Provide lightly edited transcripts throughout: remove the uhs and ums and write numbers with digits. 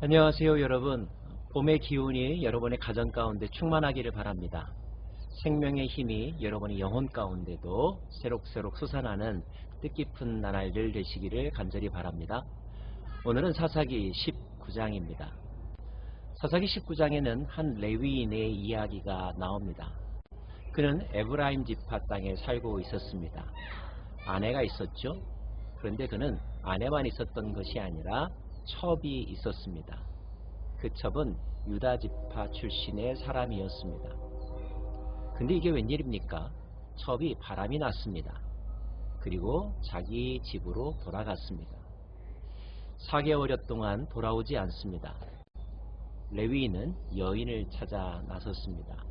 안녕하세요 여러분. 봄의 기운이 여러분의 가정 가운데 충만하기를 바랍니다. 생명의 힘이 여러분의 영혼 가운데도 새록새록 솟아나는 뜻깊은 나날들 되시기를 간절히 바랍니다. 오늘은 사사기 19장입니다. 사사기 19장에는 한 레위인의 이야기가 나옵니다. 그는 에브라임 지파 땅에 살고 있었습니다. 아내가 있었죠. 그런데 그는 아내만 있었던 것이 아니라 첩이 있었습니다. 그 첩은 유다 지파 출신의 사람이었습니다. 근데 이게 웬일입니까? 첩이 바람이 났습니다. 그리고 자기 집으로 돌아갔습니다. 4개월여 동안 돌아오지 않습니다. 레위인은 여인을 찾아 나섰습니다.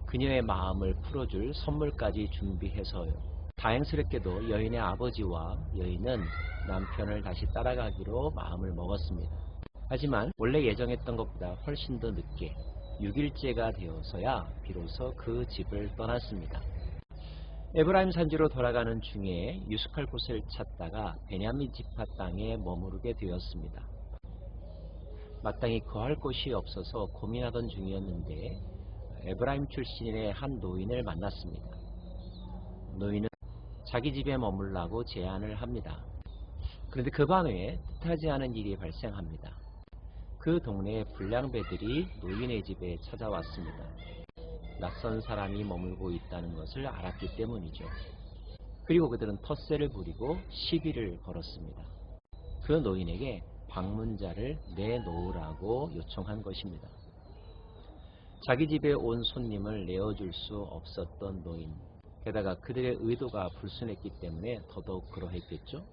그녀의 마음을 풀어줄 선물까지 준비해서요. 다행스럽게도 여인의 아버지와 여인은 남편을 다시 따라가기로 마음을 먹었습니다. 하지만 원래 예정했던 것보다 훨씬 더 늦게 6일째가 되어서야 비로소 그 집을 떠났습니다. 에브라임 산지로 돌아가는 중에 유숙할 곳을 찾다가 베냐민 지파 땅에 머무르게 되었습니다. 마땅히 거할 곳이 없어서 고민하던 중이었는데 에브라임 출신의 한 노인을 만났습니다. 노인은 자기 집에 머물라고 제안을 합니다. 그런데 그 밤에 뜻하지 않은 일이 발생합니다. 그 동네의 불량배들이 노인의 집에 찾아왔습니다. 낯선 사람이 머물고 있다는 것을 알았기 때문이죠. 그리고 그들은 텃세를 부리고 시비를 걸었습니다. 그 노인에게 방문자를 내놓으라고 요청한 것입니다. 자기 집에 온 손님을 내어줄 수 없었던 노인, 게다가 그들의 의도가 불순했기 때문에 더더욱 그러했겠죠.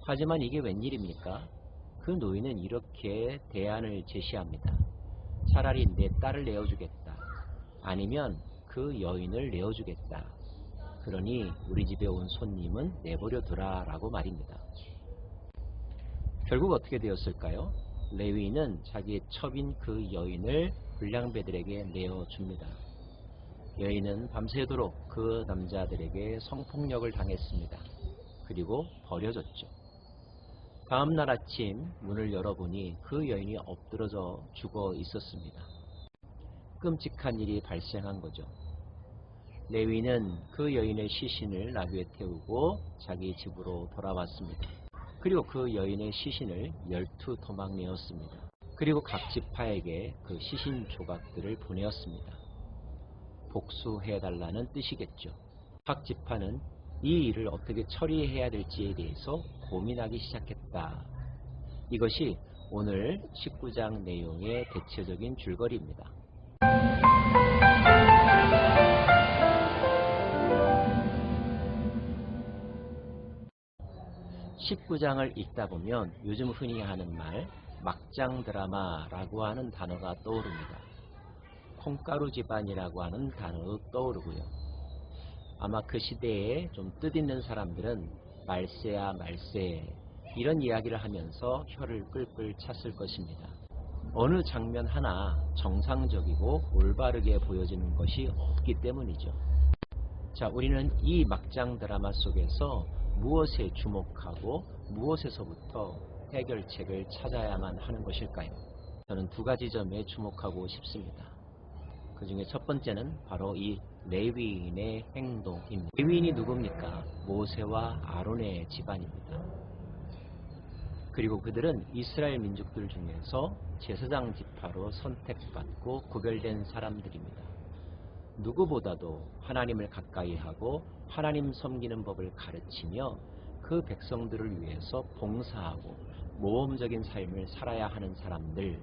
하지만 이게 웬일입니까? 그 노인은 이렇게 대안을 제시합니다. 차라리 내 딸을 내어주겠다. 아니면 그 여인을 내어주겠다. 그러니 우리 집에 온 손님은 내버려 두라 라고 말입니다. 결국 어떻게 되었을까요? 레위인은 자기의 첩인 그 여인을 불량배들에게 내어줍니다. 여인은 밤새도록 그 남자들에게 성폭력을 당했습니다. 그리고 버려졌죠. 다음날 아침 문을 열어보니 그 여인이 엎드러져 죽어 있었습니다. 끔찍한 일이 발생한 거죠. 레위는 그 여인의 시신을 나귀에 태우고 자기 집으로 돌아왔습니다. 그리고 그 여인의 시신을 12토막 내었습니다. 그리고 각 지파에게 그 시신 조각들을 보내었습니다. 복수해달라는 뜻이겠죠. 각 지파는 이 일을 어떻게 처리해야 될지에 대해서 고민하기 시작했다. 이것이 오늘 19장 내용의 대체적인 줄거리입니다. 19장을 읽다 보면 요즘 흔히 하는 말 막장 드라마라고 하는 단어가 떠오릅니다. 콩가루 집안이라고 하는 단어도 떠오르고요. 아마 그 시대에 좀 뜻있는 사람들은 말세야 말세 이런 이야기를 하면서 혀를 끌끌 찼을 것입니다. 어느 장면 하나 정상적이고 올바르게 보여지는 것이 없기 때문이죠. 자, 우리는 이 막장 드라마 속에서 무엇에 주목하고 무엇에서부터 해결책을 찾아야만 하는 것일까요? 저는 두 가지 점에 주목하고 싶습니다. 그 중에 첫 번째는 바로 이 레위인의 행동입니다. 레위인이 누굽니까? 모세와 아론의 집안입니다. 그리고 그들은 이스라엘 민족들 중에서 제사장 지파로 선택받고 구별된 사람들입니다. 누구보다도 하나님을 가까이 하고 하나님 섬기는 법을 가르치며 그 백성들을 위해서 봉사하고 모험적인 삶을 살아야 하는 사람들,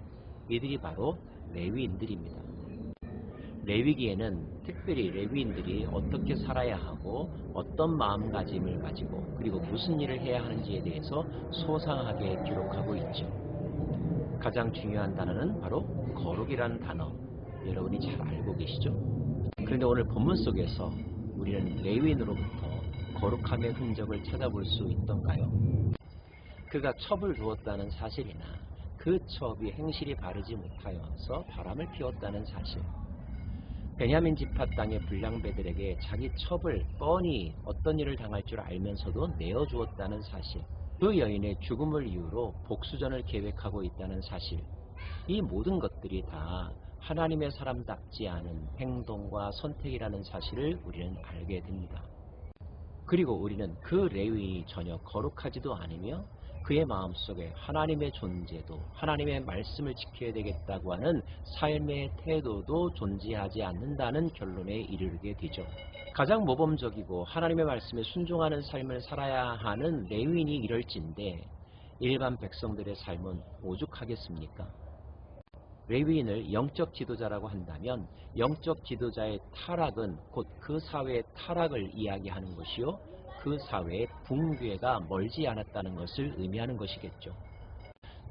이들이 바로 레위인들입니다. 레위기에는 특별히 레위인들이 어떻게 살아야 하고 어떤 마음가짐을 가지고 그리고 무슨 일을 해야 하는지에 대해서 소상하게 기록하고 있죠. 가장 중요한 단어는 바로 거룩이라는 단어, 여러분이 잘 알고 계시죠? 그런데 오늘 본문 속에서 우리는 레위인으로부터 거룩함의 흔적을 찾아볼 수 있던가요? 그가 첩을 두었다는 사실이나 그 첩이 행실이 바르지 못하여서 바람을 피웠다는 사실, 베냐민 지파 땅의 불량배들에게 자기 첩을 뻔히 어떤 일을 당할 줄 알면서도 내어주었다는 사실, 그 여인의 죽음을 이유로 복수전을 계획하고 있다는 사실, 이 모든 것들이 다 하나님의 사람답지 않은 행동과 선택이라는 사실을 우리는 알게 됩니다. 그리고 우리는 그 레위인이 전혀 거룩하지도 않으며 그의 마음속에 하나님의 존재도, 하나님의 말씀을 지켜야 되겠다고 하는 삶의 태도도 존재하지 않는다는 결론에 이르게 되죠. 가장 모범적이고 하나님의 말씀에 순종하는 삶을 살아야 하는 레위인이 이럴진데 일반 백성들의 삶은 오죽하겠습니까? 레위인을 영적 지도자라고 한다면 영적 지도자의 타락은 곧 그 사회의 타락을 이야기하는 것이요, 그 사회의 붕괴가 멀지 않았다는 것을 의미하는 것이겠죠.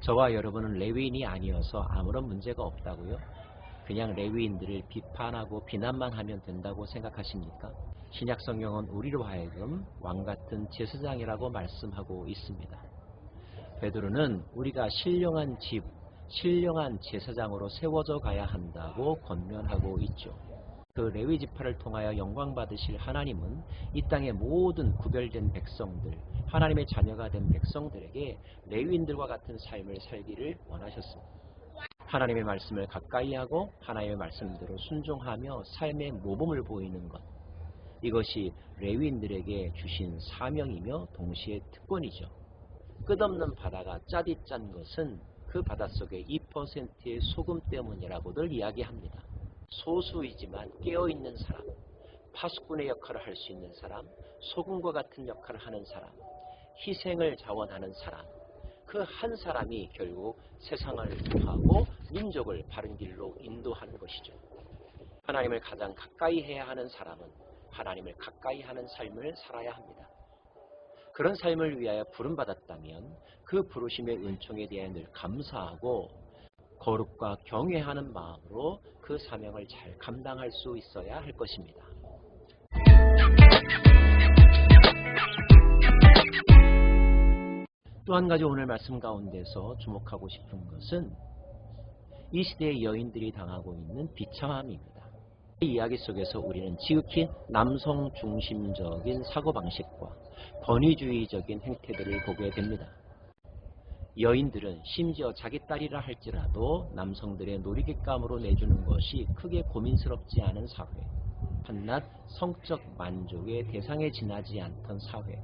저와 여러분은 레위인이 아니어서 아무런 문제가 없다고요? 그냥 레위인들을 비판하고 비난만 하면 된다고 생각하십니까? 신약 성경은 우리로 하여금 왕같은 제사장이라고 말씀하고 있습니다. 베드로는 우리가 신령한 집, 신령한 제사장으로 세워져 가야 한다고 권면하고 있죠. 그 레위 지파를 통하여 영광 받으실 하나님은 이 땅의 모든 구별된 백성들, 하나님의 자녀가 된 백성들에게 레위인들과 같은 삶을 살기를 원하셨습니다. 하나님의 말씀을 가까이 하고 하나님의 말씀대로 순종하며 삶의 모범을 보이는 것, 이것이 레위인들에게 주신 사명이며 동시에 특권이죠. 끝없는 바다가 짜디 짠 것은 그 바닷속에 2%의 소금 때문이라고들 이야기합니다. 소수이지만 깨어있는 사람, 파수꾼의 역할을 할 수 있는 사람, 소금과 같은 역할을 하는 사람, 희생을 자원하는 사람, 그 한 사람이 결국 세상을 구하고 민족을 바른 길로 인도하는 것이죠. 하나님을 가장 가까이 해야 하는 사람은 하나님을 가까이 하는 삶을 살아야 합니다. 그런 삶을 위하여 부름받았다면 그 부르심의 은총에 대해 늘 감사하고 거룩과 경외하는 마음으로 그 사명을 잘 감당할 수 있어야 할 것입니다. 또 한 가지 오늘 말씀 가운데서 주목하고 싶은 것은 이 시대의 여인들이 당하고 있는 비참함입니다. 이 이야기 속에서 우리는 지극히 남성 중심적인 사고방식과 권위주의적인 행태들을 보게 됩니다. 여인들은 심지어 자기 딸이라 할지라도 남성들의 놀이객감으로 내주는 것이 크게 고민스럽지 않은 사회, 한낱 성적 만족의 대상에 지나지 않던 사회,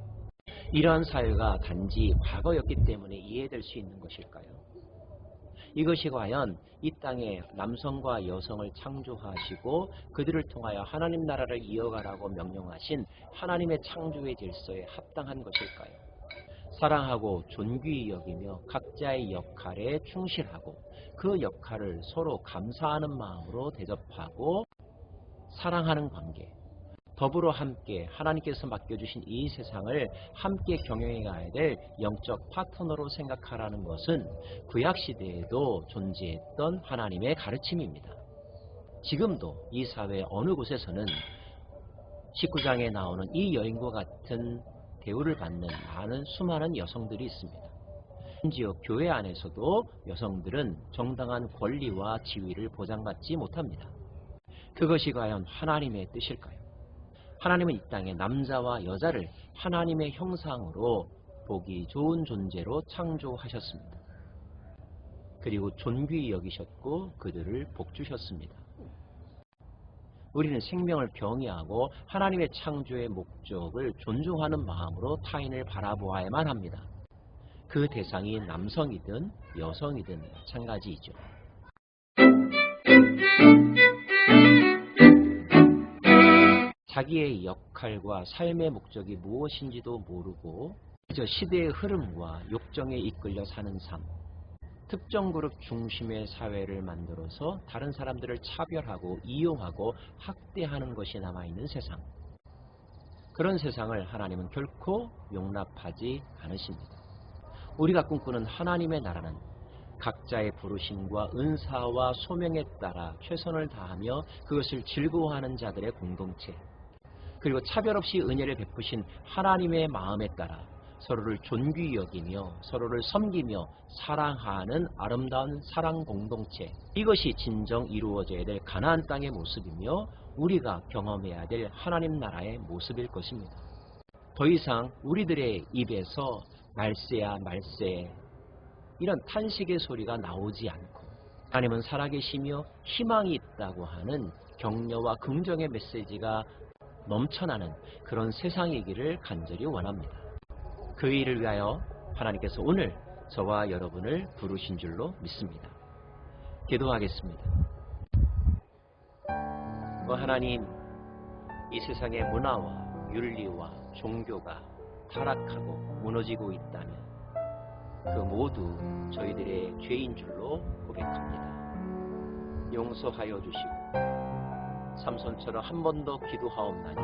이러한 사회가 단지 과거였기 때문에 이해될 수 있는 것일까요? 이것이 과연 이 땅에 남성과 여성을 창조하시고 그들을 통하여 하나님 나라를 이어가라고 명령하신 하나님의 창조의 질서에 합당한 것일까요? 사랑하고 존귀히 여기며 각자의 역할에 충실하고 그 역할을 서로 감사하는 마음으로 대접하고 사랑하는 관계, 더불어 함께 하나님께서 맡겨주신 이 세상을 함께 경영해 가야 될 영적 파트너로 생각하라는 것은 구약시대에도 존재했던 하나님의 가르침입니다. 지금도 이 사회 어느 곳에서는 19장에 나오는 이 여인과 같은 대우를 받는 수많은 여성들이 있습니다. 심지어 교회 안에서도 여성들은 정당한 권리와 지위를 보장받지 못합니다. 그것이 과연 하나님의 뜻일까요? 하나님은 이 땅에 남자와 여자를 하나님의 형상으로 보기 좋은 존재로 창조하셨습니다. 그리고 존귀히 여기셨고 그들을 복주셨습니다. 우리는 생명을 병이하고 하나님의 창조의 목적을 존중하는 마음으로 타인을 바라보아야만 합니다. 그 대상이 남성이든 여성이든 마찬가지이죠. 자기의 역할과 삶의 목적이 무엇인지도 모르고 그저 시대의 흐름과 욕정에 이끌려 사는 삶, 특정 그룹 중심의 사회를 만들어서 다른 사람들을 차별하고 이용하고 학대하는 것이 남아있는 세상, 그런 세상을 하나님은 결코 용납하지 않으십니다. 우리가 꿈꾸는 하나님의 나라는 각자의 부르심과 은사와 소명에 따라 최선을 다하며 그것을 즐거워하는 자들의 공동체, 그리고 차별 없이 은혜를 베푸신 하나님의 마음에 따라 서로를 존귀히 여기며 서로를 섬기며 사랑하는 아름다운 사랑 공동체, 이것이 진정 이루어져야 될 가나안 땅의 모습이며 우리가 경험해야 될 하나님 나라의 모습일 것입니다. 더 이상 우리들의 입에서 말세야 말세, 이런 탄식의 소리가 나오지 않고 하나님은 살아계시며 희망이 있다고 하는 격려와 긍정의 메시지가 넘쳐나는 그런 세상이기를 간절히 원합니다. 그 일을 위하여 하나님께서 오늘 저와 여러분을 부르신 줄로 믿습니다. 기도하겠습니다. 하나님, 이 세상의 문화와 윤리와 종교가 타락하고 무너지고 있다면 그 모두 저희들의 죄인 줄로 고백합니다. 용서하여 주시고 삼손처럼 한 번 더 기도하옵나니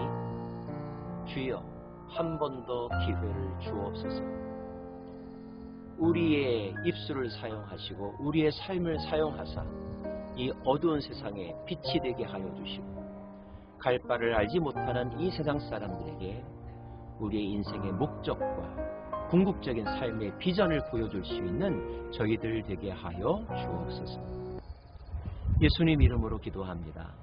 주여 한 번 더 기회를 주옵소서. 우리의 입술을 사용하시고 우리의 삶을 사용하사 이 어두운 세상에 빛이 되게 하여 주시고 갈 바를 알지 못하는 이 세상 사람들에게 우리의 인생의 목적과 궁극적인 삶의 비전을 보여줄 수 있는 저희들 되게 하여 주옵소서. 예수님 이름으로 기도합니다.